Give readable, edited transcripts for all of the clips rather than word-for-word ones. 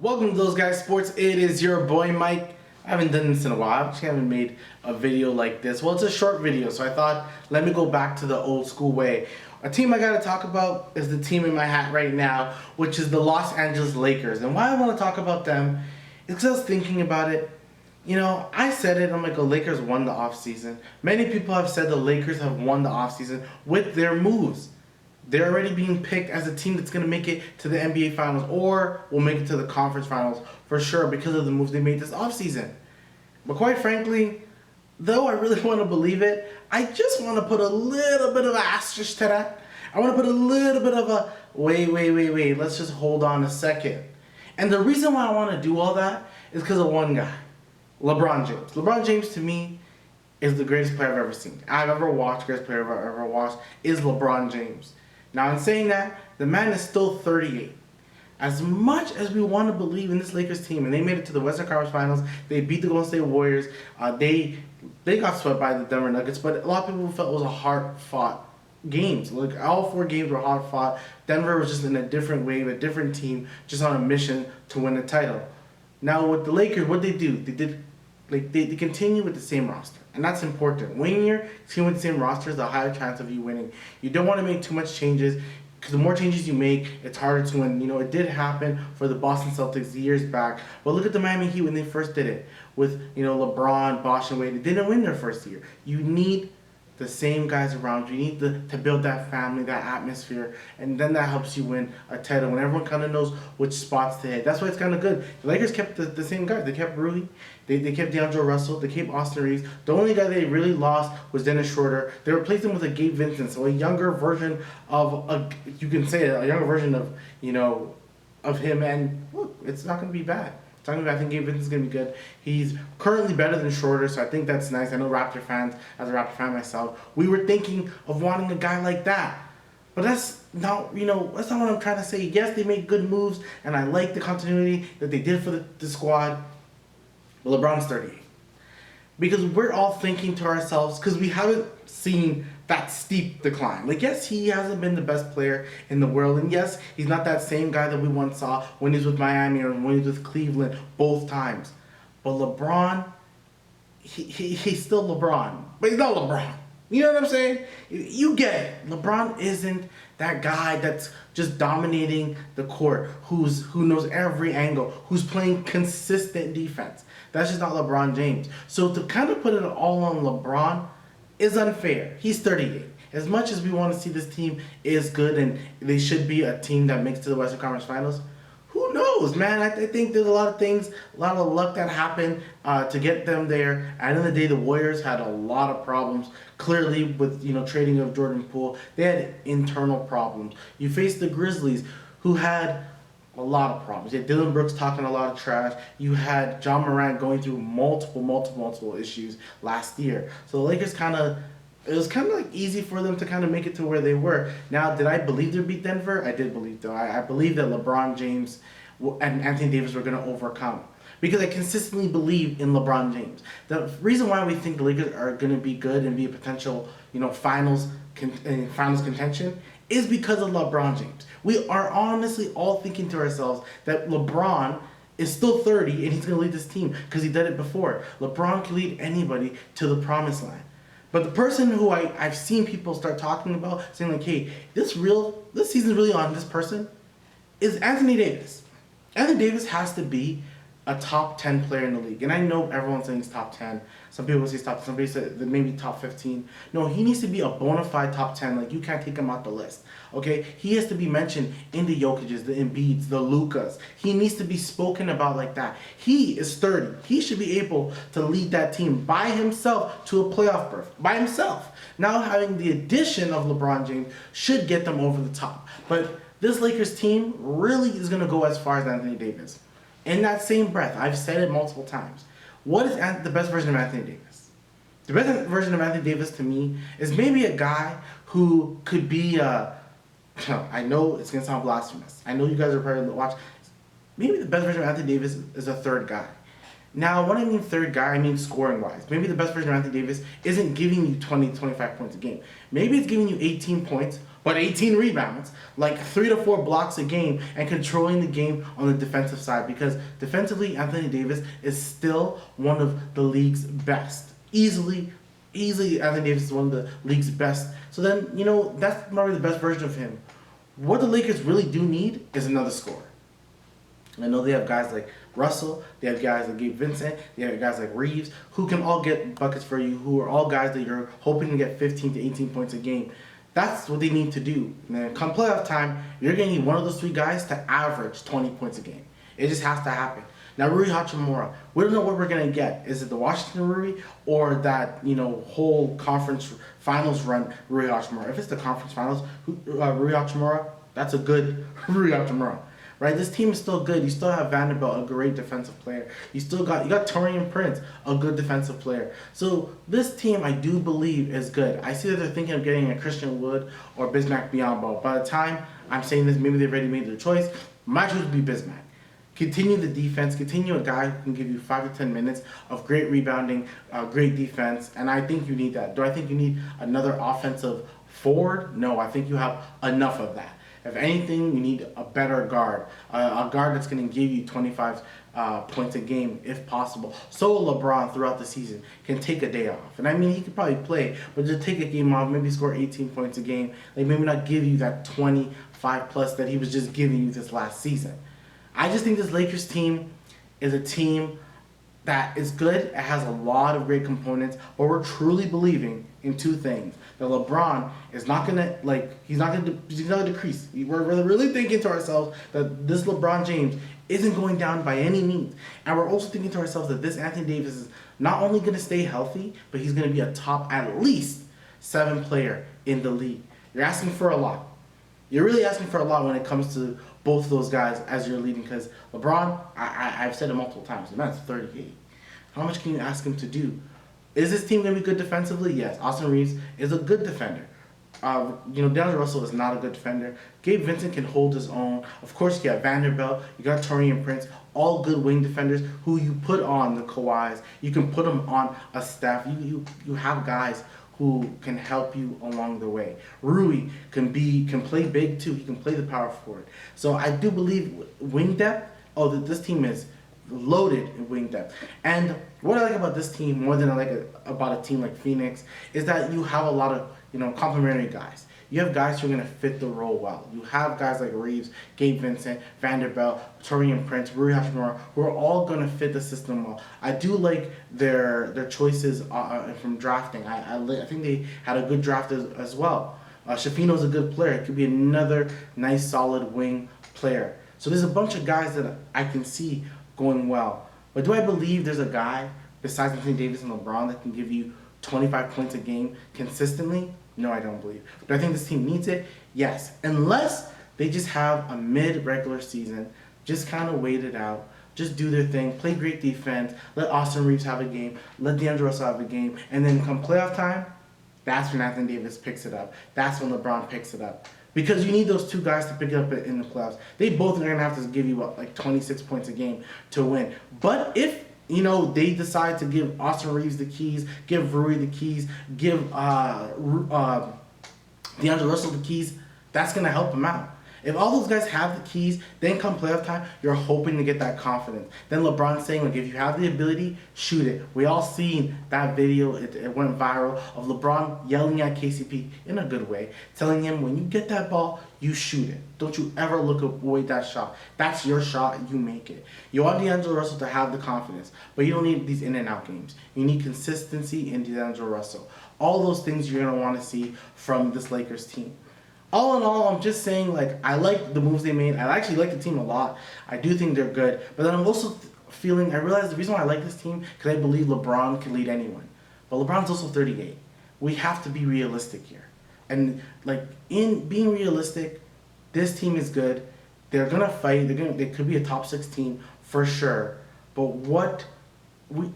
Welcome to Those Guys Sports. It is your boy Mike. I haven't done this in a while. I actually haven't made a video like this. Well, it's a short video, so I thought let me go back to the old school way. A team I gotta talk about is the team in my hat right now, which is the Los Angeles Lakers. And why I want to talk about them is because I was thinking about it. You know, I said it, I'm like, the Lakers won the offseason. Many people have said the Lakers have won the offseason with their moves. They're already being picked as a team that's going to make it to the NBA Finals or will make it to the Conference Finals for sure because of the moves they made this offseason. But quite frankly, though I really want to believe it, I just want to put a little bit of an asterisk to that. I want to put a little bit of a wait, let's just hold on a second. And the reason why I want to do all that is because of one guy, LeBron James. LeBron James to me is the greatest player I've ever seen. I've ever watched, greatest player I've ever watched is LeBron James. Now, in saying that, the man is still 38. As much as we want to believe in this Lakers team, and they made it to the Western Conference Finals, they beat the Golden State Warriors, they got swept by the Denver Nuggets, but a lot of people felt it was a hard-fought games. Like, all four games were hard-fought. Denver was just in a different wave, a different team, just on a mission to win the title. Now, with the Lakers, what they do, they continue with the same roster. And that's important. When you're team with the same roster, there's a higher chance of you winning. You don't want to make too much changes because the more changes you make, it's harder to win. You know, it did happen for the Boston Celtics years back. But look at the Miami Heat when they first did it with, LeBron, Bosh, and Wade. They didn't win their first year. You need the same guys around you. You need to build that family, that atmosphere, and then that helps you win a title when everyone kind of knows which spots to hit. That's why it's kind of good. The Lakers kept the same guys. They kept Rui, they kept D'Angelo Russell, they kept Austin Reeves. The only guy they really lost was Dennis Schroeder. They replaced him with a Gabe Vincent, so a younger version of you can say a younger version of of him. And look, it's not going to be bad. I think Gabe Vincent's going to be good. He's currently better than Schroeder, so I think that's nice. I know Raptor fans, as a Raptor fan myself, we were thinking of wanting a guy like that. But that's not what I'm trying to say. Yes, they made good moves, and I like the continuity that they did for the squad. But LeBron's 38. Because we're all thinking to ourselves, because we haven't seen that steep decline. Like, yes, he hasn't been the best player in the world, and yes, he's not that same guy that we once saw when he was with Miami or when he was with Cleveland both times. But LeBron, he's still LeBron, but he's not LeBron. You know what I'm saying? You get it. LeBron isn't that guy that's just dominating the court, who knows every angle, who's playing consistent defense. That's just not LeBron James. So to kind of put it all on LeBron is unfair. He's 38. As much as we want to see this team is good and they should be a team that makes it to the Western Conference Finals, who knows, man? I think there's a lot of things, a lot of luck that happened to get them there. At the end of the day, the Warriors had a lot of problems. Clearly, with trading of Jordan Poole, they had internal problems. You faced the Grizzlies, who had a lot of problems. You had Dylan Brooks talking a lot of trash. You had John Morant going through multiple issues last year. So the Lakers it was kind of like easy for them to kind of make it to where they were. Now, did I believe they'd beat Denver? I did believe, though. I believe that LeBron James and Anthony Davis were going to overcome. Because I consistently believe in LeBron James. The reason why we think the Lakers are going to be good and be a potential, finals contention is because of LeBron James. We are honestly all thinking to ourselves that LeBron is still 30 and he's going to lead this team because he did it before. LeBron can lead anybody to the promised land. But the person who I've seen people start talking about, saying like, hey, this season's really on this person, is Anthony Davis. Anthony Davis has to be a top 10 player in the league. And I know everyone's saying he's top 10. Some people say top 10. Somebody said maybe top 15. No, he needs to be a bona fide top 10. Like, you can't take him out the list. Okay? He has to be mentioned in the Jokic's, the Embiid's, the Lukas. He needs to be spoken about like that. He is 30. He should be able to lead that team by himself to a playoff berth. By himself. Now having the addition of LeBron James should get them over the top. But this Lakers team really is going to go as far as Anthony Davis. In that same breath, I've said it multiple times. What is the best version of Anthony Davis? The best version of Anthony Davis to me is maybe a guy who could be I know it's going to sound blasphemous. I know you guys are probably watching. Maybe the best version of Anthony Davis is a third guy. Now, when I mean third guy, I mean scoring-wise. Maybe the best version of Anthony Davis isn't giving you 20, 25 points a game. Maybe it's giving you 18 points, but 18 rebounds, like 3 to 4 blocks a game, and controlling the game on the defensive side. Because defensively, Anthony Davis is still one of the league's best. Easily, Anthony Davis is one of the league's best. So then, that's probably the best version of him. What the Lakers really do need is another scorer. I know they have guys like Russell, they have guys like Gabe Vincent, they have guys like Reeves, who can all get buckets for you, who are all guys that you're hoping to get 15 to 18 points a game. That's what they need to do. And then come playoff time, you're going to need one of those three guys to average 20 points a game. It just has to happen. Now, Rui Hachimura, we don't know what we're going to get. Is it the Washington Rui or that, whole conference finals run Rui Hachimura? If it's the conference finals, Rui Hachimura, that's a good Rui Hachimura. Right, this team is still good. You still have Vanderbilt, a great defensive player. You got Taurean Prince, a good defensive player. So this team, I do believe, is good. I see that they're thinking of getting a Christian Wood or Bismack Biyombo. By the time I'm saying this, maybe they've already made their choice. My choice would be Bismack. Continue the defense. Continue a guy who can give you 5 to 10 minutes of great rebounding, great defense, and I think you need that. Do I think you need another offensive forward? No, I think you have enough of that. If anything, you need a better guard, a guard that's going to give you 25 points a game if possible. So LeBron throughout the season can take a day off. And I mean, he could probably play, but just take a game off, maybe score 18 points a game. Like maybe not give you that 25 plus that he was just giving you this last season. I just think this Lakers team is a team that is good. It has a lot of great components, but we're truly believing in two things. That LeBron is not gonna he's not gonna decrease. We're really thinking to ourselves that this LeBron James isn't going down by any means, and we're also thinking to ourselves that this Anthony Davis is not only gonna stay healthy, but he's gonna be a top at least 7 player in the league. You're asking for a lot. You're really asking for a lot when it comes to both of those guys as you're leading. Because LeBron, I've said it multiple times, the man's 38. How much can you ask him to do? Is this team going to be good defensively? Yes. Austin Reeves is a good defender. DeAndre Russell is not a good defender. Gabe Vincent can hold his own. Of course, you got Vanderbilt. You got Taurean Prince. All good wing defenders who you put on the Kawhis. You can put them on a staff. You have guys who can help you along the way. Rui can play big too. He can play the power forward. So I do believe wing depth. This team is loaded in wing depth. And what I like about this team more than I like about a team like Phoenix is that you have a lot of complementary guys. You have guys who are going to fit the role well. You have guys like Reeves, Gabe Vincent, Vanderbilt, Taurean Prince, Rui Hachimura, who are all going to fit the system well. I do like their choices from drafting. I think they had a good draft as well. Shafino's a good player. It could be another nice, solid wing player. So there's a bunch of guys that I can see going well. But do I believe there's a guy besides Anthony Davis and LeBron that can give you 25 points a game consistently? No, I don't believe. Do I think this team needs it? Yes. Unless they just have a mid-regular season, just kind of wait it out, just do their thing, play great defense, let Austin Reeves have a game, let DeAndre Russell have a game, and then come playoff time, that's when Anthony Davis picks it up. That's when LeBron picks it up. Because you need those two guys to pick it up in the playoffs. They both are going to have to give you, 26 points a game to win. But if, they decide to give Austin Reeves the keys, give Rui the keys, give DeAndre Russell the keys, that's going to help them out. If all those guys have the keys, then come playoff time, you're hoping to get that confidence. Then LeBron's saying, if you have the ability, shoot it. We all seen that video, it went viral, of LeBron yelling at KCP in a good way, telling him, when you get that ball, you shoot it. Don't you ever look away that shot. That's your shot, you make it. You want DeAndre Russell to have the confidence, but you don't need these in and out games. You need consistency in DeAndre Russell. All those things you're going to want to see from this Lakers team. All in all, I'm just saying, I like the moves they made. I actually like the team a lot. I do think they're good. But then I'm also I realize the reason why I like this team, because I believe LeBron can lead anyone. But LeBron's also 38. We have to be realistic here. And, in being realistic, this team is good. They're going to fight. They could be a top 16 for sure. But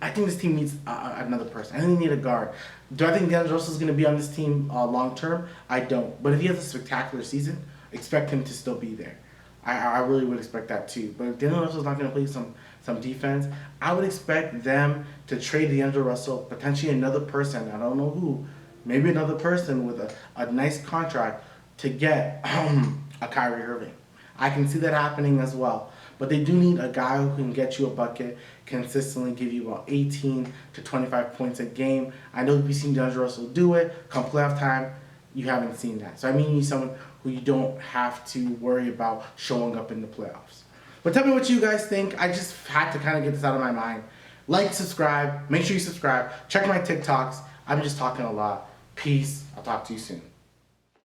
I think this team needs another person. I think they need a guard. Do I think DeAndre Russell is going to be on this team long term? I don't. But if he has a spectacular season, expect him to still be there. I really would expect that too. But if DeAndre Russell is not going to play some defense, I would expect them to trade DeAndre Russell, potentially another person. I don't know who. Maybe another person with a nice contract to get a Kyrie Irving. I can see that happening as well. But they do need a guy who can get you a bucket, consistently give you about 18 to 25 points a game. I know we've seen DeAndre Russell do it. Come playoff time, you haven't seen that. So I mean, you need someone who you don't have to worry about showing up in the playoffs. But tell me what you guys think. I just had to kind of get this out of my mind. Like, subscribe. Make sure you subscribe. Check my TikToks. I'm just talking a lot. Peace. I'll talk to you soon.